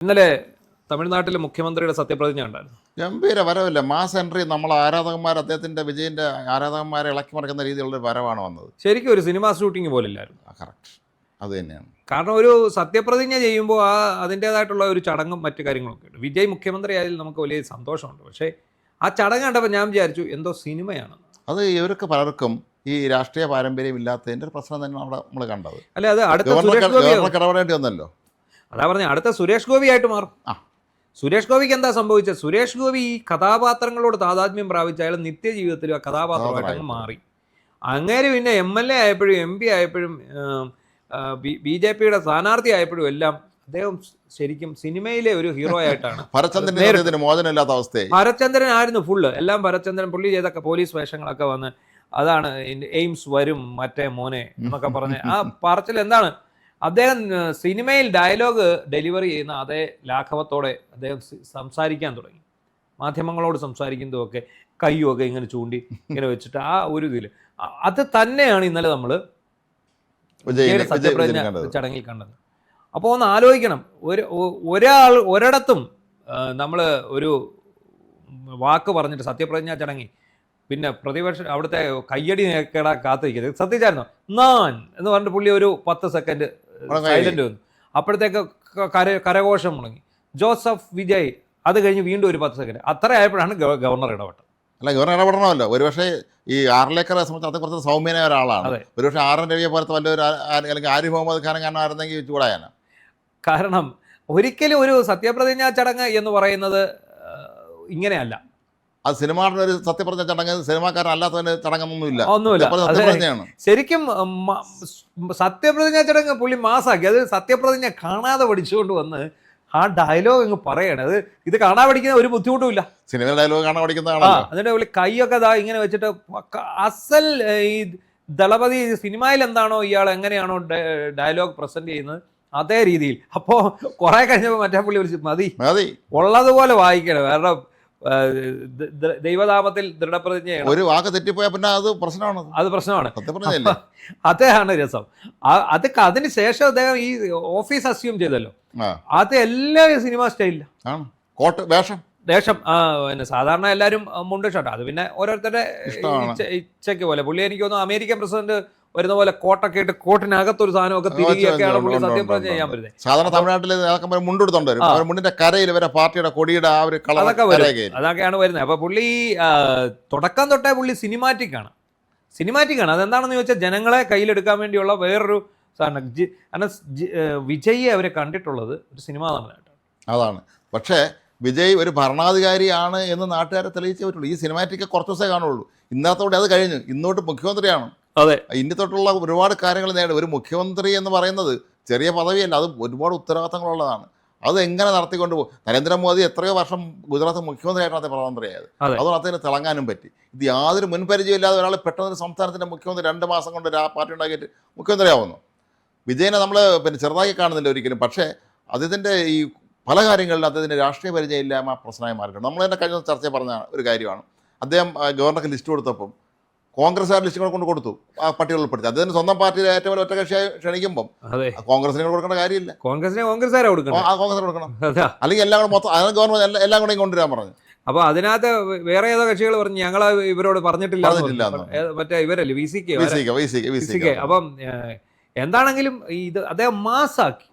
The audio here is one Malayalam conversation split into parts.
ഇന്നലെ തമിഴ്നാട്ടിലെ മുഖ്യമന്ത്രിയുടെ സത്യപ്രതിജ്ഞ ഉണ്ടായിരുന്നു. ഗംഭീര വരവല്ലേ, മാസ് എൻട്രി. നമ്മൾ ആരാധകന്മാർ അദ്ദേഹത്തിൻ്റെ വിജയൻ്റെ ആരാധകന്മാരെ ഇളക്കി മറിക്കുന്ന രീതിയിലുള്ളൊരു വരവാണ് വന്നത്. ശരിക്കും ഒരു സിനിമ ഷൂട്ടിംഗ് പോലെ ഇല്ലായിരുന്നു. കറക്റ്റ്, അത് തന്നെയാണ്. കാരണം ഒരു സത്യപ്രതിജ്ഞ ചെയ്യുമ്പോൾ അതിൻ്റേതായിട്ടുള്ള ഒരു ചടങ്ങും മറ്റു കാര്യങ്ങളൊക്കെ ഉണ്ട്. വിജയ് മുഖ്യമന്ത്രി ആയാലും നമുക്ക് വലിയ സന്തോഷമുണ്ട്. പക്ഷേ ആ ചടങ്ങ് കണ്ടപ്പോൾ ഞാൻ വിചാരിച്ചു എന്തോ സിനിമയാണ്. അത് ഇവർക്ക് പലർക്കും ഈ രാഷ്ട്രീയ പാരമ്പര്യം ഇല്ലാത്തതിൻ്റെ ഒരു പ്രശ്നം തന്നെ അവിടെ നമ്മൾ കണ്ടത്. അല്ലെ, അത് അടുത്ത സുരേഷ് ഗോപി ഇടപെടേണ്ടി വന്നല്ലോ. അതാ പറഞ്ഞ അടുത്ത സുരേഷ് ഗോപി ആയിട്ട് മാറും. സുരേഷ് ഗോപിക്ക് എന്താ സംഭവിച്ചത്? സുരേഷ് ഗോപി ഈ കഥാപാത്രങ്ങളോട് താതാത്മ്യം പ്രാപിച്ച അയാൾ നിത്യജീവിതത്തിലും ആ കഥാപാത്രമായിട്ട് മാറി. അങ്ങേര് പിന്നെ MLA ആയപ്പോഴും MP ആയപ്പോഴും BJP-യുടെ സ്ഥാനാർത്ഥി ആയപ്പോഴും എല്ലാം അദ്ദേഹം ശരിക്കും സിനിമയിലെ ഒരു ഹീറോ ആയിട്ടാണ്. മോചനമില്ലാത്ത അവസ്ഥയായി. ഭരചന്ദ്രൻ ആയിരുന്നു ഫുള്ള്. എല്ലാം ഭരചന്ദ്രൻ പുള്ളി ചെയ്തൊക്കെ പോലീസ് വേഷങ്ങളൊക്കെ വന്ന് അതാണ് എയിംസ് വരും മറ്റേ മോനെ എന്നൊക്കെ പറഞ്ഞ് ആ പറച്ചിൽ എന്താണ്. അദ്ദേഹം സിനിമയിൽ ഡയലോഗ് ഡെലിവറി ചെയ്യുന്ന അതേ ലാഘവത്തോടെ അദ്ദേഹം സംസാരിക്കാൻ തുടങ്ങി. മാധ്യമങ്ങളോട് സംസാരിക്കുന്നതൊക്കെ കയ്യുമൊക്കെ ഇങ്ങനെ ചൂണ്ടി ഇങ്ങനെ വെച്ചിട്ട് ആ ഒരു ഇതിൽ അത് തന്നെയാണ് ഇന്നലെ നമ്മൾ സത്യപ്രതിജ്ഞ ചടങ്ങിൽ കണ്ടത്. അപ്പോൾ ഒന്ന് ആലോചിക്കണം, ഒരിടത്തും നമ്മൾ ഒരു വാക്ക് പറഞ്ഞിട്ട് സത്യപ്രതിജ്ഞ ചടങ്ങി പിന്നെ പ്രതിപക്ഷം അവിടുത്തെ കയ്യടി കേടാ കാത്തിരിക്കരുത്. ശ്രദ്ധിച്ചായിരുന്നു നാൻ എന്ന് പറഞ്ഞിട്ട് പുള്ളി ഒരു 10 സെക്കൻഡ് സൈലന്റ് വന്നു. അപ്പോഴത്തേക്ക് കരഘോഷം മുടങ്ങി. ജോസഫ് വിജയ് അത് കഴിഞ്ഞ് വീണ്ടും ഒരു 10 സെക്കൻഡ്. അത്ര ആയപ്പോഴാണ് ഗവർണർ ഇടപെട്ടത്. അല്ല, ഗവർണർ ഇടപെടണമല്ലോ. ഒരുപക്ഷെ ഈ ആറിലേക്കറെ സംബന്ധിച്ച് അത് കുറച്ച് സൗമ്യനായ ഒരാളാണ്. ഒരുപക്ഷെ ആർ എൻ രവിയെ പോലത്തെ വല്ലൊരു അല്ലെങ്കിൽ ആരിഫ് മുഹമ്മദ് ഖാൻ ആയിരുന്നെങ്കിൽ ചൂടായാന. കാരണം ഒരിക്കലും ഒരു സത്യപ്രതിജ്ഞാ ചടങ്ങ് എന്ന് പറയുന്നത് ഇങ്ങനെയല്ല. അത് സിനിമയുടെ ഒരു സത്യപ്രതിജ്ഞ ചടങ്ങ്, സിനിമാക്കാരനല്ലാത്തതിന് ചടങ്ങൊന്നുമില്ല. ശരിക്കും സത്യപ്രതിജ്ഞാ ചടങ്ങ് പുള്ളി മാസാക്കി. അത് സത്യപ്രതിജ്ഞ കാണാതെ പഠിച്ചുകൊണ്ട് വന്ന് ആ ഡയലോഗ് അങ്ങ് പറയണേ. അത് ഇത് കാണാൻ പഠിക്കുന്ന ഒരു ബുദ്ധിമുട്ടുമില്ല. സിനിമ ഡയലോഗ് കാണാൻ പഠിക്കുന്നതാണ്. എന്നിട്ട് പുള്ളി കൈയൊക്കെ ഇങ്ങനെ വെച്ചിട്ട് അസൽ ഈ ദളപതി സിനിമയിൽ എന്താണോ ഇയാൾ എങ്ങനെയാണോ ഡയലോഗ് പ്രസന്റ് ചെയ്യുന്നത് അതേ രീതിയിൽ. അപ്പോൾ കുറെ കഴിഞ്ഞപ്പോൾ മറ്റേ പുള്ളി വിളിച്ച് മതി ഉള്ളതുപോലെ വായിക്കണം. കാരണം ദൈവനാമത്തിൽ ദൃഢപ്രതിജ്ഞയാണ്. ഒരു വാക്ക് തെറ്റിപ്പോയാൽ പിന്നെ അത് പ്രശ്നമാണ്. അതാണ് രസം. അതിന് ശേഷം അദ്ദേഹം ഈ ഓഫീസ് അസ്യൂം ചെയ്തല്ലോ. അത് എല്ലാ സിനിമ സ്റ്റൈലിലാണ്. വേഷം പിന്നെ സാധാരണ എല്ലാവരും മുണ്ട് ഷർട്ട്. അത് പിന്നെ ഓരോരുത്തരുടെ ഇച്ഛയ്ക്ക് പോലെ. പുള്ളി എനിക്ക് തോന്നുന്നു അമേരിക്കൻ പ്രസിഡന്റ് വരുന്ന പോലെ കോട്ടൊക്കെ ഇട്ട് കോട്ടിനകത്തൊരു സാധനമൊക്കെ തിരികെയൊക്കെയാണ് പുള്ളി സത്യപ്രതിജ്ഞ ചെയ്യാൻ വരുന്നത്. സാധാരണ തമിഴ്നാട്ടിൽ മുണ്ടെടുത്തോണ്ട് വരും. മുണ്ടിന്റെ കരയിൽ വരെ പാർട്ടിയുടെ കൊടിയുടെ ആ ഒരു അതൊക്കെ വരും. അതൊക്കെയാണ് വരുന്നത്. അപ്പൊ പുള്ളി തുടക്കം തൊട്ടേ പുള്ളി സിനിമാറ്റിക് ആണ്. അതെന്താണെന്ന് ചോദിച്ചാൽ ജനങ്ങളെ കയ്യിലെടുക്കാൻ വേണ്ടിയുള്ള വേറൊരു സാധനം. കാരണം വിജയ് അവരെ കണ്ടിട്ടുള്ളത് ഒരു സിനിമാ നടനായിട്ടാണ്. അതാണ്. പക്ഷേ വിജയ് ഒരു ഭരണാധികാരിയാണ് എന്ന് നാട്ടുകാരെ തെളിയിച്ചേ പറ്റുള്ളൂ. ഈ സിനിമാറ്റിക്ക് കുറച്ച് ദിവസമേ കാണുള്ളൂ. ഇന്നത്തോടെ അത് കഴിഞ്ഞു. ഇന്നോട്ട് മുഖ്യമന്ത്രിയാണ്. അതെ, ഇനി തൊട്ടുള്ള ഒരുപാട് കാര്യങ്ങൾ നേടും. ഒരു മുഖ്യമന്ത്രി എന്ന് പറയുന്നത് ചെറിയ പദവിയല്ല, അത് ഒരുപാട് ഉത്തരവാദിത്തങ്ങളുള്ളതാണ്. അത് എങ്ങനെ നടത്തിക്കൊണ്ട് പോകും. നരേന്ദ്രമോദി എത്രയോ വർഷം ഗുജറാത്ത് മുഖ്യമന്ത്രിയായിട്ടാണ് അദ്ദേഹം പ്രധാനമന്ത്രിയായത്. അതുകൊണ്ട് അദ്ദേഹത്തിന് തിളങ്ങാനും പറ്റി. ഇത് യാതൊരു മുൻപരിചയമില്ലാതെ ഒരാൾ പെട്ടെന്ന് സംസ്ഥാനത്തിൻ്റെ മുഖ്യമന്ത്രി 2 മാസം കൊണ്ട് പാർട്ടി ഉണ്ടാക്കിയിട്ട് മുഖ്യമന്ത്രിയാവുന്നു. വിജയനെ നമ്മൾ പിന്നെ ചെറുതാക്കി കാണുന്നില്ല ഒരിക്കലും. പക്ഷേ അദ്ദേഹത്തിൻ്റെ ഈ പല കാര്യങ്ങളിലും അദ്ദേഹത്തിൻ്റെ രാഷ്ട്രീയ പരിചയമില്ലായ്മ പ്രശ്നമായി മാറിയിട്ടുണ്ട്. നമ്മൾ തന്നെ കഴിഞ്ഞ ചർച്ചയിൽ പറഞ്ഞ ഒരു കാര്യമാണ്. അദ്ദേഹം ഗവർണർക്ക് ലിസ്റ്റ് കൊടുത്തപ്പം കോൺഗ്രസ്സുകാർ ലിസ്റ്റുകൾ കൊടുത്തു ആ പട്ടികയിൽ ഉൾപ്പെടുത്തി. അദ്ദേഹത്തിന് സ്വന്തം പാർട്ടിയിലെ ഏറ്റവും വലിയ ഒറ്റകക്ഷിയായി ക്ഷണിക്കുമ്പം കോൺഗ്രസിനെ കൊടുക്കേണ്ട കാര്യമില്ല. കോൺഗ്രസിനെ കൊടുക്കണം. അല്ലെങ്കിൽ എല്ലാം കൂടെ മൊത്തം അതിന് ഗവൺമെന്റ് എല്ലാം കൂടെ കൊണ്ടുവരാൻ പറഞ്ഞു. അപ്പൊ അതിനകത്ത് വേറെ ഏതോ കക്ഷികൾ പറഞ്ഞു ഞങ്ങൾ ഇവരോട് പറഞ്ഞിട്ടില്ല. മറ്റേ ഇവരല്ലേ VCK. അപ്പം എന്താണെങ്കിലും ഇത് അദ്ദേഹം മാസാക്കി.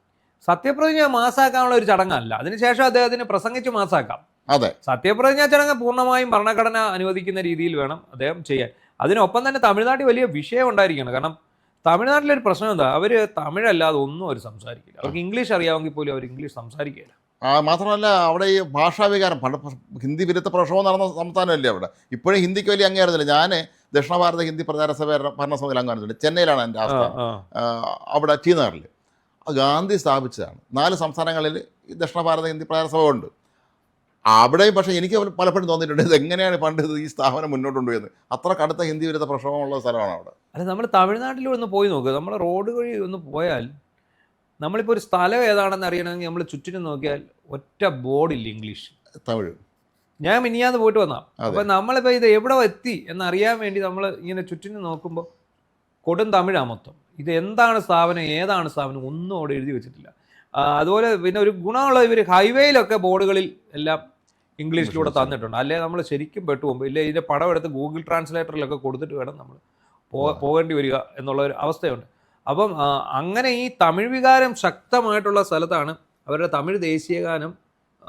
സത്യപ്രതിജ്ഞ മാസാക്കാനുള്ള ഒരു ചടങ്ങല്ല. അതിനുശേഷം അദ്ദേഹത്തിന് പ്രസംഗിച്ച് മാസാക്കാം. അതെ, സത്യപ്രതിജ്ഞ ചടങ്ങ് പൂർണ്ണമായും ഭരണഘടന അനുവദിക്കുന്ന രീതിയിൽ വേണം അദ്ദേഹം ചെയ്യാൻ. അതിനൊപ്പം തന്നെ തമിഴ്നാട്ടിൽ വലിയ വിഷയം ഉണ്ടായിരിക്കണം. കാരണം തമിഴ്നാട്ടിലൊരു പ്രശ്നം എന്താ, അവർ തമിഴല്ലാതെ ഒന്നും അവർ സംസാരിക്കില്ല. അവർക്ക് ഇംഗ്ലീഷ് അറിയാമെങ്കിൽ പോലും അവർ ഇംഗ്ലീഷ് സംസാരിക്കില്ല. മാത്രമല്ല അവിടെ ഈ ഭാഷാവികാരം, പണ്ട് ഹിന്ദി വിരുദ്ധ പ്രക്ഷോഭം നടന്ന സംസ്ഥാനമല്ലേ അവിടെ. ഇപ്പോഴും ഹിന്ദിക്ക് വലിയ അംഗീകാരമില്ല. ഞാൻ ദക്ഷിണ ഭാരത ഹിന്ദി പ്രചാരസഭ ഭരണസമിതിയിൽ അംഗമായിരുന്നു. ചെന്നൈയിലാണ് എൻ്റെ ആസ്ഥാനം. അവിടെ ടീനഗറിൽ ഗാന്ധി സ്ഥാപിച്ചതാണ്. 4 സംസ്ഥാനങ്ങളിൽ ഈ ദക്ഷിണ ഭാരത ഹിന്ദി പ്രചാരസഭ ഉണ്ട്. അവിടെയും പക്ഷേ എനിക്ക് പലപ്പോഴും തോന്നിയിട്ടുണ്ട് ഇതെങ്ങനെയാണ് പണ്ട് ഈ സ്ഥാപനം മുന്നോട്ട് കൊണ്ടുപോയത്. അത്ര കടുത്ത ഹിന്ദി വിരുദ്ധ പ്രക്ഷോഭമുള്ള സ്ഥലമാണ് അവിടെ. അല്ല, നമ്മൾ തമിഴ്നാട്ടിൽ ഒന്ന് പോയി നോക്കുക. നമ്മൾ റോഡ് വഴി ഒന്ന് പോയാൽ നമ്മളിപ്പോൾ ഒരു സ്ഥലം ഏതാണെന്ന് അറിയണമെങ്കിൽ നമ്മൾ ചുറ്റിനും നോക്കിയാൽ ഒറ്റ ബോർഡില്ല ഇംഗ്ലീഷ്, തമിഴ്. ഞാൻ മിനിയാന്ന് പോയിട്ട് വന്നാ. അപ്പം നമ്മളിപ്പോൾ ഇത് എവിടെ എത്തി എന്നറിയാൻ വേണ്ടി നമ്മൾ ഇങ്ങനെ ചുറ്റിനും നോക്കുമ്പോൾ കൊടും തമിഴാണ് മൊത്തം. ഇത് എന്താണ് സ്ഥാപനം, ഏതാണ് സ്ഥാപനം ഒന്നും അവിടെ എഴുതി വെച്ചിട്ടില്ല. അതുപോലെ പിന്നെ ഒരു ഗുണമുള്ള ഇവർ ഹൈവേയിലൊക്കെ ബോർഡുകളിൽ എല്ലാം ഇംഗ്ലീഷിലൂടെ തന്നിട്ടുണ്ട്. അല്ലെ നമ്മൾ ശരിക്കും പെട്ടുപോകുമ്പോൾ ഇല്ലേ ഇതിൻ്റെ പടം എടുത്ത് ഗൂഗിൾ ട്രാൻസ്ലേറ്ററിലൊക്കെ കൊടുത്തിട്ട് വേണം നമ്മൾ പോകേണ്ടി വരിക എന്നുള്ള ഒരു അവസ്ഥയുണ്ട്. അപ്പം അങ്ങനെ ഈ തമിഴ് വികാരം ശക്തമായിട്ടുള്ള സ്ഥലത്താണ് അവരുടെ തമിഴ് ദേശീയഗാനം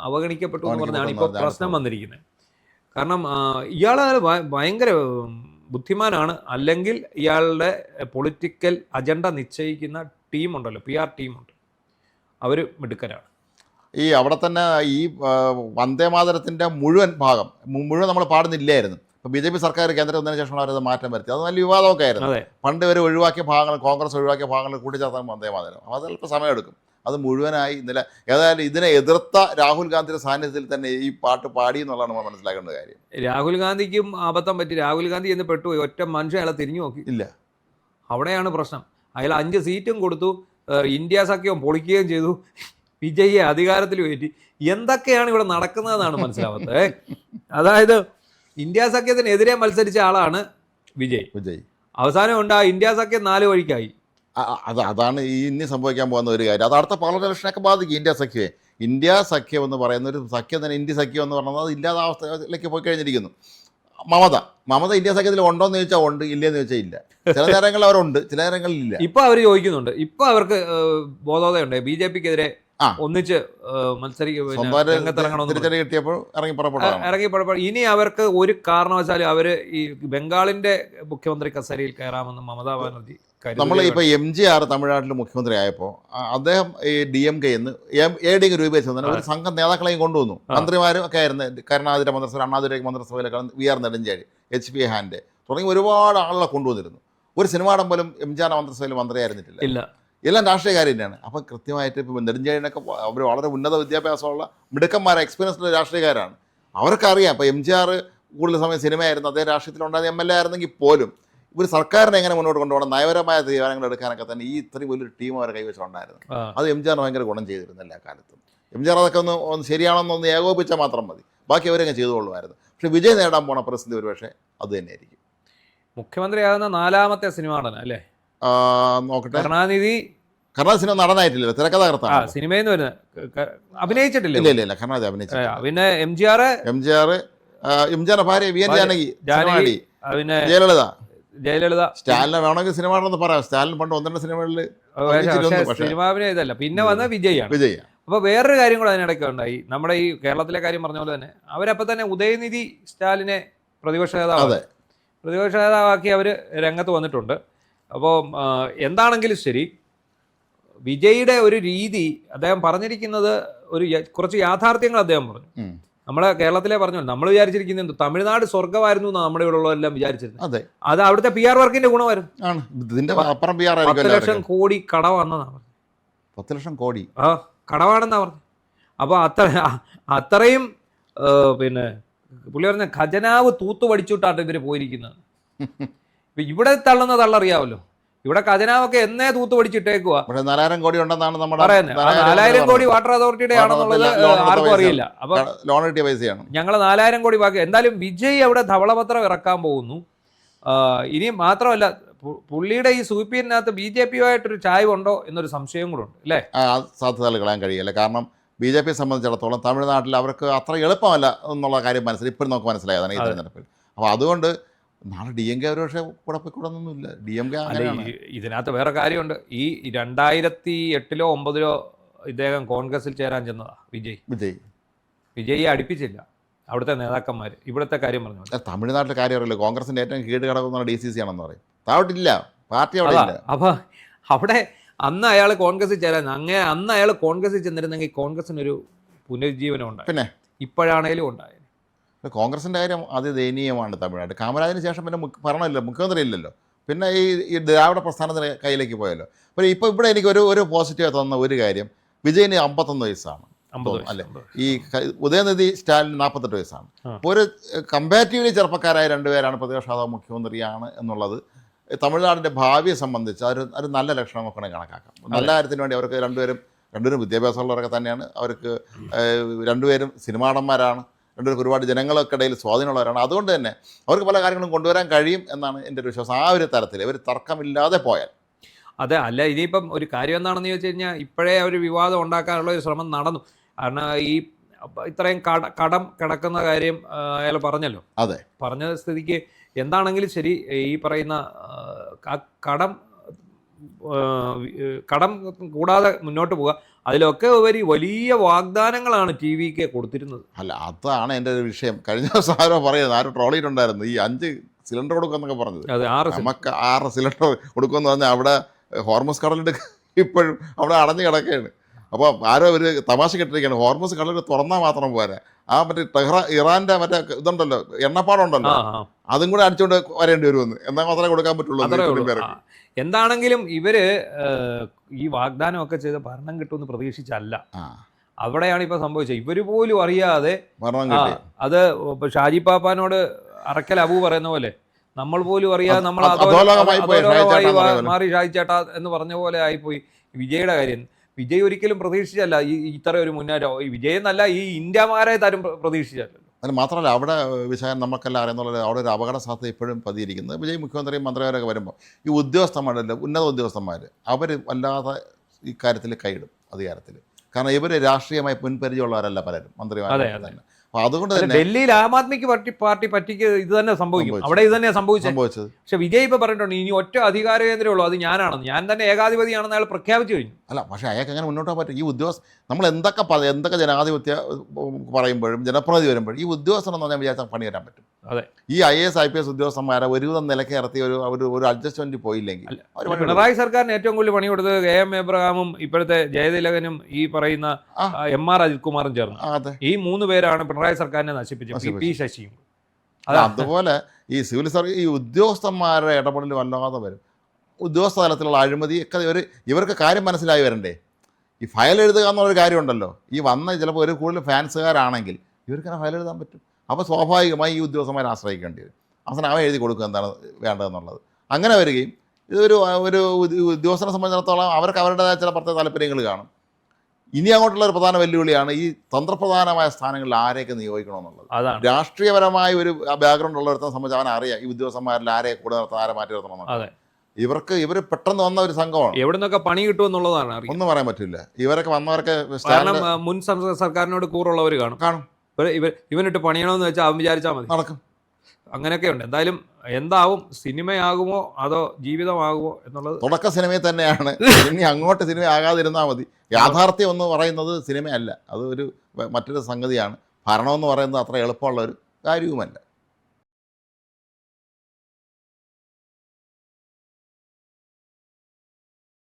അവഗണിക്കപ്പെട്ടു എന്ന് പറഞ്ഞാണ് ഇപ്പോൾ പ്രശ്നം വന്നിരിക്കുന്നത്. കാരണം ഇയാൾ ഭയങ്കര ബുദ്ധിമാനാണ്, അല്ലെങ്കിൽ ഇയാളുടെ പൊളിറ്റിക്കൽ അജണ്ട നിശ്ചയിക്കുന്ന ടീമുണ്ടല്ലോ, PR ടീമുണ്ട്, അവർ മിടുക്കരാണ്. ഈ അവിടെ തന്നെ ഈ വന്ദേമാതരത്തിൻ്റെ മുഴുവൻ നമ്മൾ പാടുന്നില്ലായിരുന്നു. ഇപ്പോൾ BJP സർക്കാർ കേന്ദ്രം വന്നതിന് ശേഷം അവരത് മാറ്റം വരുത്തി. അത് നല്ല വിവാദമൊക്കെ ആയിരുന്നു. പണ്ട് വരെ ഒഴിവാക്കിയ ഭാഗങ്ങൾ, കോൺഗ്രസ് ഒഴിവാക്കിയ ഭാഗങ്ങൾ കൂട്ടിച്ചേർത്താൻ വന്ദേമാതരം. അപ്പോൾ അത് അല്പം സമയമെടുക്കും. അത് മുഴുവനായി ഇന്നലെ ഏതായാലും ഇതിനെ എതിർത്ത രാഹുൽ ഗാന്ധിയുടെ സാന്നിധ്യത്തിൽ തന്നെ ഈ പാട്ട് പാടി എന്നുള്ളതാണ് നമ്മൾ മനസ്സിലാക്കേണ്ട കാര്യം. രാഹുൽ ഗാന്ധിക്കും അബദ്ധം പറ്റി. രാഹുൽ ഗാന്ധി എന്ന് പെട്ടുപോയി, ഒറ്റ മനുഷ്യൻ അയാളെ തിരിഞ്ഞു നോക്കി ഇല്ല. അവിടെയാണ് പ്രശ്നം. അയാൾ 5 സീറ്റും കൊടുത്തു, ഇന്ത്യ സഖ്യം പൊളിക്കുകയും ചെയ്തു, വിജയെ അധികാരത്തിൽ കയറ്റി. എന്തൊക്കെയാണ് ഇവിടെ നടക്കുന്നതെന്നാണ് മനസ്സിലാവാത്തത്. അതായത് ഇന്ത്യ സഖ്യത്തിനെതിരെ മത്സരിച്ച ആളാണ് വിജയ്. അവസാനം ഉണ്ട് ആ ഇന്ത്യ സഖ്യം 4 വഴിക്കായി. അതാണ് ഈ ഇനി സംഭവിക്കാൻ പോകുന്ന ഒരു കാര്യം. അത് അടുത്ത പാർലമെന്റ് ഇലക്ഷനൊക്കെ ബാധിക്കും ഇന്ത്യ സഖ്യം എന്ന് പറയുന്ന ഒരു സഖ്യം തന്നെ. ഇന്ത്യ സഖ്യം എന്ന് പറയുന്നത് അത് ഇല്ലാത്ത അവസ്ഥയിലേക്ക് പോയി കഴിഞ്ഞിരിക്കുന്നു. മമത ഇന്ത്യ സഖ്യത്തിൽ ഉണ്ടോ എന്ന് ചോദിച്ചാൽ ഉണ്ട്, ഇല്ലയെന്ന് ചോദിച്ചാൽ ഇല്ല. ചില നേരങ്ങളിൽ അവരുണ്ട്, ചില നേരങ്ങളിൽ ഇല്ല. ഇപ്പൊ അവർ ചോദിക്കുന്നുണ്ട്. ഇപ്പൊ അവർക്ക് ബോധോദയുണ്ട് BJPക്കെതിരെ ഒന്നിച്ച് ഇറങ്ങിപ്പുറപ്പോൾ ഇനി അവർക്ക് ഒരു കാരണവശാലും അവര് ഈ ബംഗാളിന്റെ മുഖ്യമന്ത്രി കസേരയിൽ കയറാമെന്ന് മമതാ ബാനർജി. നമ്മൾ ഇപ്പോൾ MGR തമിഴ്നാട്ടിൽ മുഖ്യമന്ത്രി ആയപ്പോൾ അദ്ദേഹം ഈ DMK എന്ന് ADMK രൂപീകരിച്ചു ഒരു സംഘം നേതാക്കളെയും കൊണ്ടുവന്നു. മന്ത്രിമാരും ഒക്കെ ആയിരുന്നു. കരുണാതിര മന്ത്രിസഭ, അണ്ണാദുരൈ മന്ത്രിസഭയിലൊക്കെ VR നെടുഞ്ചാടി, HP ഹാൻഡ് തുടങ്ങി ഒരുപാട് ആളുകളെ കൊണ്ടുവന്നിരുന്നു. ഒരു സിനിമാടം പോലും MGR മന്ത്രിസഭയിൽ മന്ത്രിയായിരുന്നിട്ടില്ല. എല്ലാം രാഷ്ട്രീയക്കാർ തന്നെയാണ്. അപ്പം കൃത്യമായിട്ട് ഇപ്പോൾ നെടുഞ്ചാടിനൊക്കെ അവർ വളരെ ഉന്നത വിദ്യാഭ്യാസമുള്ള മിടുക്കന്മാരെ, എക്സ്പീരിയൻസ്ഡ് രാഷ്ട്രീയക്കാരാണ്. അവർക്കറിയാം. ഇപ്പോൾ MGR കൂടുതൽ സമയം സിനിമയായിരുന്നു, അതേ രാഷ്ട്രീയത്തിലുണ്ടായ MLA ആയിരുന്നെങ്കിൽ പോലും ഇവർ സർക്കാരിനെ എങ്ങനെ മുന്നോട്ട് കൊണ്ടുപോകണം, നയപരമായ തീരുമാനങ്ങൾ എടുക്കാനൊക്കെ തന്നെ ഈ ഇത്രയും വലിയൊരു ടീം അവരെ കൈവശമുണ്ടായിരുന്നു. അത് MGR ഭയങ്കര ഗുണം ചെയ്തിരുന്നു എല്ലാ കാലത്തും. MGR അതൊക്കെ ഒന്ന് ശരിയാണെന്നൊന്ന് ഏകോപിച്ചാൽ മാത്രം മതി, ബാക്കി അവരങ്ങ് ചെയ്തുകൊള്ളുമായിരുന്നു. പക്ഷേ വിജയ് നേടാൻ പോണ പ്രസിദ്ധി ഒരുപക്ഷെ അത് തന്നെയായിരിക്കും. മുഖ്യമന്ത്രിയാകുന്ന 4ാമത്തെ സിനിമ നടൻ അല്ലേ? നോക്കട്ടെ. കരുണാനിധി സിനിമ നടനായിട്ടില്ലല്ലോ, തിരക്കഥാകൃത്താണ്. സിനിമയിൽ നിന്ന് അഭിനയിച്ചിട്ടില്ല. ഇല്ല, കരുണാനിധി അഭിനയിച്ചില്ല. പിന്നെ MGR ഭാര്യ VN ജാനകി, പിന്നെ ജയലളിത. സ്റ്റാലിനെ വേണമെങ്കിൽ സിനിമ ആണെന്ന് പറയാം. സ്റ്റാലിൻ പണ്ട് 1-2 സിനിമകളിൽ സിനിമാഭിനയം ഇതല്ല. പിന്നെ വന്ന വിജയ്. അപ്പോൾ വേറൊരു കാര്യം കൂടെ അതിനിടയ്ക്ക് ഉണ്ടായി. നമ്മുടെ ഈ കേരളത്തിലെ കാര്യം പറഞ്ഞ പോലെ തന്നെ അവരപ്പോൾ തന്നെ ഉദയനിധി സ്റ്റാലിനെ പ്രതിപക്ഷ നേതാവാക്കി അവർ രംഗത്ത് വന്നിട്ടുണ്ട്. അപ്പോൾ എന്താണെങ്കിലും ശരി, വിജയുടെ ഒരു രീതി അദ്ദേഹം പറഞ്ഞിരിക്കുന്നത് കുറച്ച് യാഥാർത്ഥ്യങ്ങൾ അദ്ദേഹം പറഞ്ഞു. നമ്മളെ കേരളത്തിലെ പറഞ്ഞു, നമ്മൾ വിചാരിച്ചിരിക്കുന്നത് തമിഴ്നാട് സ്വർഗ്ഗമായിരുന്നു എന്നാണ് നമ്മുടെ ഇവിടെ ഉള്ളതെല്ലാം വിചാരിച്ചിരുന്നത്. അത് അവിടുത്തെ PR വർക്കിന്റെ ഗുണമായിരുന്നു. 10 ലക്ഷം കോടി കടവാണെന്നാണ്. 10 ലക്ഷം കോടി കടവാണെന്നാ പറഞ്ഞു. അപ്പോൾ അത്രയും പിന്നെ പുള്ളി പറഞ്ഞ ഖജനാവ് തൂത്തുപടിച്ചിട്ടാണ് ഇവർ പോയിരിക്കുന്നത്. ഇപ്പം ഇവിടെ തള്ളുന്ന തള്ളറിയാമല്ലോ. ഇവിടെ ഖജനാവൊക്കെ എന്നേ തൂത്തുപടിച്ചിട്ടേക്കുക. 4000 കോടി ഉണ്ടെന്നാണ് നമ്മുടെ പറയുന്നത്. 4000 കോടി വാട്ടർ അതോറിറ്റിയുടെ ആണെന്നുള്ളത് ആർക്കും അറിയില്ല. അപ്പൊ ലോൺ കിട്ടിയ പൈസയാണ്. ഞങ്ങൾ 4000 കോടി ബാക്കി. എന്തായാലും വിജയ് അവിടെ ധവളപത്രം ഇറക്കാൻ പോകുന്നു. ഇനി മാത്രമല്ല, പുള്ളിയുടെ ഈ സൂപ്പിനകത്ത് BJPയുമായിട്ടൊരു ചായ്വുണ്ടോ എന്നൊരു സംശയം കൂടെ ഉണ്ട് അല്ലേ? സാധ്യതകൾ കളയാൻ കഴിയില്ല. കാരണം BJPയെ സംബന്ധിച്ചിടത്തോളം തമിഴ്നാട്ടിൽ അവർക്ക് അത്ര എളുപ്പമല്ല എന്നുള്ള കാര്യം ഇപ്പോഴും നമുക്ക് മനസ്സിലായതാണ് ഈ തെരഞ്ഞെടുപ്പിൽ. അപ്പോൾ അതുകൊണ്ട് നാളെ DMK ഒരു പക്ഷേ കൂടെ പോയിക്കൂടൊന്നുമില്ല. DMK ഇതിനകത്ത് വേറെ കാര്യമുണ്ട്. ഈ 2008-ലോ 2009-ലോ ഇദ്ദേഹം കോൺഗ്രസിൽ ചേരാൻ ചെന്നതാ വിജയ് അടുപ്പിച്ചില്ല അവിടുത്തെ നേതാക്കന്മാർ. ഇവിടുത്തെ കാര്യം പറഞ്ഞു. തമിഴ്നാട്ടിലെ കാര്യം അറിയില്ല. കോൺഗ്രസിന്റെ ഏറ്റവും കീഴ് കിടക്കുന്ന DCC ആണെന്ന് പറയും. താവട്ടില്ല, പാർട്ടി അവിടെ ഇല്ല. അപ്പോൾ അവിടെ അന്ന് അയാൾ കോൺഗ്രസിൽ ചേരാൻ അന്ന് അയാൾ കോൺഗ്രസിൽ ചെന്നിരുന്നെങ്കിൽ കോൺഗ്രസിനൊരു പുനരുജ്ജീവനം ഉണ്ടായി. പിന്നെ ഇപ്പോഴാണേലും ഉണ്ടായത്. കോൺഗ്രസിൻ്റെ കാര്യം അതിദയനീയമാണ് തമിഴ്നാട്. കാമരാജിന് ശേഷം പിന്നെ ഭരണമില്ല, മുഖ്യമന്ത്രി ഇല്ലല്ലോ. പിന്നെ ഈ ദ്രാവിഡ പ്രസ്ഥാനത്തിന് കയ്യിലേക്ക് പോയല്ലോ. അപ്പോൾ ഇപ്പോൾ ഇവിടെ എനിക്ക് ഒരു പോസിറ്റീവ് തോന്നുന്ന ഒരു കാര്യം, വിജയന് 51 വയസ്സാണ് അല്ലേ? ഈ ഉദയനിധി സ്റ്റാലിൻ 48 വയസ്സാണ്. അപ്പോൾ ഒരു കമ്പാരിറ്റീവ്ലി ചെറുപ്പക്കാരായ 2 പേരാണ് പ്രതിപക്ഷ നേതാവ് മുഖ്യമന്ത്രിയാണ് എന്നുള്ളത് തമിഴ്നാടിൻ്റെ ഭാവിയെ സംബന്ധിച്ച് ഒരു നല്ല ലക്ഷണം നോക്കണേ കണക്കാക്കാം. നല്ല കാര്യത്തിന് വേണ്ടി അവർക്ക് രണ്ടുപേരും വിദ്യാഭ്യാസമുള്ളവരൊക്കെ തന്നെയാണ്. അവർക്ക് 2 പേരും സിനിമാടന്മാരാണ്. 2 പേർക്ക് ഒരുപാട് ജനങ്ങൾക്കിടയിൽ സ്വാധീനമുള്ളവരാണ്. അതുകൊണ്ട് തന്നെ അവർക്ക് പല കാര്യങ്ങളും കൊണ്ടുവരാൻ കഴിയും എന്നാണ് എൻ്റെ ഒരു വിശ്വാസം. ആ ഒരു തരത്തിൽ ഇവർ തർക്കമില്ലാതെ പോയാൽ അതെ, അല്ല ഇനിയിപ്പം ഒരു കാര്യം എന്താണെന്ന് ചോദിച്ചു കഴിഞ്ഞാൽ ഇപ്പോഴേ ഒരു വിവാദം ഉണ്ടാക്കാനുള്ള ഒരു ശ്രമം നടന്നു. കാരണം ഈ ഇത്രയും കടം കിടക്കുന്ന കാര്യം അയാൾ പറഞ്ഞല്ലോ. അതെ, പറഞ്ഞ സ്ഥിതിക്ക് എന്താണെങ്കിലും ശരി, ഈ പറയുന്ന കടം കടം കൂടാതെ മുന്നോട്ട് പോവുക. അതിലൊക്കെ ഉപരി വലിയ വാഗ്ദാനങ്ങളാണ് ടി വിക്ക് കൊടുത്തിരുന്നത്. അല്ല അതാണ് എൻ്റെ ഒരു വിഷയം. കഴിഞ്ഞ ദിവസം ആരോ പറയുന്നത്, ആരും ട്രോൾ ചെയ്തിട്ടുണ്ടായിരുന്നു, ഈ 5 സിലിണ്ടർ കൊടുക്കുമെന്നൊക്കെ പറഞ്ഞത്. അതെ, നമുക്ക് 6 സിലിണ്ടർ കൊടുക്കുമെന്ന് പറഞ്ഞാൽ അവിടെ ഹോർമസ് കടലിൻ്റെ ഇപ്പോഴും അവിടെ അടഞ്ഞു കിടക്കുകയാണ്. അപ്പോൾ ആരോ ഒരു തമാശ കെട്ടിരിക്കുകയാണ്, ഹോർമസ് കടൽ തുറന്നാൽ മാത്രം പോരാ, ആ മറ്റേ ഇറാൻ്റെ മറ്റേ ഇതുണ്ടല്ലോ, എണ്ണപ്പാടുണ്ടല്ലോ, അതും കൂടെ അടിച്ചുകൊണ്ട് വരേണ്ടി വരുമെന്ന്, എന്നാൽ മാത്രമേ കൊടുക്കാൻ പറ്റുള്ളൂ. എന്താണെങ്കിലും ഇവര് ഈ വാഗ്ദാനമൊക്കെ ചെയ്ത് ഭരണം കിട്ടുമെന്ന് പ്രതീക്ഷിച്ചല്ല. അവിടെയാണ് ഇപ്പൊ സംഭവിച്ചത്. ഇവര് പോലും അറിയാതെ അത് ഷാജി പാപ്പാനോട് അറക്കൽ അബു പറയുന്ന പോലെ നമ്മൾ പോലും അറിയാതെ നമ്മൾ മാറി ഷാജി ചേട്ടാ എന്ന് പറഞ്ഞ പോലെ ആയിപ്പോയി വിജയുടെ കാര്യം. വിജയ് ഒരിക്കലും പ്രതീക്ഷിച്ചല്ല ഈ ഇത്ര ഒരു മുന്നേറ്റം. ഈ വിജയ് എന്നല്ല, ഈ ഇന്ത്യമാരെ തരും പ്രതീക്ഷിച്ചല്ലോ. അതിന് മാത്രമല്ല അവിടെ വിഷയം നമുക്കെല്ലാം അറിയുന്നുള്ളത്, അവിടെ ഒരു അപകട സാധ്യത ഇപ്പോഴും പതിയിരിക്കുന്നത്. വിജയ് മുഖ്യമന്ത്രിയും മന്ത്രിമാരൊക്കെ വരുമ്പോൾ ഈ ഉദ്യോഗസ്ഥന്മാരല്ല, ഉന്നത ഉദ്യോഗസ്ഥന്മാർ അവർ വല്ലാതെ ഇക്കാര്യത്തിൽ കൈയിടും അധികാരത്തിൽ. കാരണം ഇവർ രാഷ്ട്രീയമായി മുൻപരിചയമുള്ളവരല്ല പലരും മന്ത്രിമാർ തന്നെ. അപ്പോൾ അതുകൊണ്ട് തന്നെ ഡൽഹിയിൽ ആം ആദ്മിക്ക് പാർട്ടി പറ്റിക്ക് ഇത് തന്നെ സംഭവിക്കും. അവിടെ ഇത് തന്നെയാണ് സംഭവിച്ചത്. പക്ഷെ വിജയ് ഇപ്പൊ പറഞ്ഞിട്ടുണ്ട് ഇനി ഒറ്റ അധികാര കേന്ദ്രമുള്ളൂ, അത് ഞാനാണെന്ന്. ഞാൻ തന്നെ ഏകാധിപതിയാണെന്ന് അയാൾ പ്രഖ്യാപിച്ചു കഴിഞ്ഞു. അല്ല, പക്ഷേ അയാൾക്ക് അങ്ങനെ മുന്നോട്ട് പോകാൻ പറ്റും. ഈ ഉദ്യോഗസ്ഥ നമ്മൾ എന്തൊക്കെ ജനാധിപത്യ പറയുമ്പോഴും ജനപ്രതിനിധി വരുമ്പോഴും ഈ ഉദ്യോഗസ്ഥനെന്ന് ഞാൻ വിചാരിച്ചാൽ പണി തരാൻ പറ്റും. അതെ, ഈ IAS IPS ഉദ്യോഗസ്ഥന്മാരെ ഒരുവിധം നിലയ്ക്ക് ഇറത്തി ഒരു അഡ്ജസ്റ്റ്മെന്റ് പോയില്ലെങ്കിൽ. പിണറായി സർക്കാരിന് ഏറ്റവും കൂടുതൽ പണി കൊടുത്തത് KM എബ്രഹാമും ഇപ്പോഴത്തെ ജയതിലകനും ഈ പറയുന്ന MR അജിത് കുമാറും ചേർന്നു. ഈ 3 പേരാണ് പിണറായി സർക്കാരിനെ നശിപ്പിച്ചത്. പി ശശിയും. അതുപോലെ ഈ സിവിൽ സർവീസ് ഈ ഉദ്യോഗസ്ഥന്മാരുടെ ഇടപെടൽ വല്ലാതെ വരും. ഉദ്യോഗസ്ഥ തലത്തിലുള്ള അഴിമതി ഒക്കെ ഇവർക്ക് കാര്യം മനസ്സിലായി വരണ്ടേ. ഈ ഫയൽ എഴുതുക എന്നുള്ളൊരു കാര്യമുണ്ടല്ലോ, ഈ വന്ന ചിലപ്പോൾ ഒരു കൂടുതൽ ഫാൻസുകാരാണെങ്കിൽ ഇവർക്കങ്ങനെ ഫയൽ എഴുതാൻ പറ്റും. അപ്പോൾ സ്വാഭാവികമായി ഈ ഉദ്യോഗസ്ഥന്മാരെ ആശ്രയിക്കേണ്ടി വരും. അവസാനം അവൻ എഴുതി കൊടുക്കുക എന്താണ് വേണ്ടതെന്നുള്ളത്. അങ്ങനെ വരികയും ഇതൊരു ഉദ്യോഗസ്ഥനെ സംബന്ധിച്ചിടത്തോളം അവർക്ക് അവരുടേതായ ചില പ്രത്യേക താല്പര്യങ്ങൾ കാണും. ഇനി അങ്ങോട്ടുള്ള ഒരു പ്രധാന വെല്ലുവിളിയാണ് ഈ തന്ത്രപ്രധാനമായ സ്ഥാനങ്ങളിൽ ആരെയൊക്കെ നിയോഗിക്കണമെന്നുള്ളത്. രാഷ്ട്രീയപരമായ ഒരു ബാക്ക്ഗ്രൗണ്ട് ഉള്ളവരെ സംബന്ധിച്ച് അവൻ അറിയാം ഈ ഉദ്യോഗസ്ഥന്മാരിൽ ആരെ കൂടെ നിർത്താൻ, ആരെ മാറ്റി നിർത്തണമെന്നുള്ളത്. ഇവർ പെട്ടെന്ന് വന്ന ഒരു സംഘമാണ്. എവിടെ നിന്നൊക്കെ പണി കിട്ടുമെന്നുള്ളതാണ് ഒന്നും പറയാൻ പറ്റില്ല. ഇവരൊക്കെ വന്നവർക്ക് മുൻ സർക്കാരിനോട് കൂറുള്ളവർ കാണും. ഇവനിട്ട് പണിയണമെന്ന് വെച്ചാൽ അവൻ വിചാരിച്ചാൽ മതി, നടക്കും. അങ്ങനെയൊക്കെ ഉണ്ട്. എന്തായാലും എന്താവും, സിനിമയാകുമോ അതോ ജീവിതമാകുമോ എന്നുള്ളത് തുടക്ക സിനിമയിൽ തന്നെയാണ്. ഇനി അങ്ങോട്ട് സിനിമ ആകാതിരുന്നാൽ മതി. യാഥാർത്ഥ്യം എന്ന് പറയുന്നത് സിനിമയല്ല, അത് മറ്റൊരു സംഗതിയാണ്. ഭരണമെന്ന് പറയുന്നത് അത്ര എളുപ്പമുള്ള ഒരു കാര്യവുമല്ല.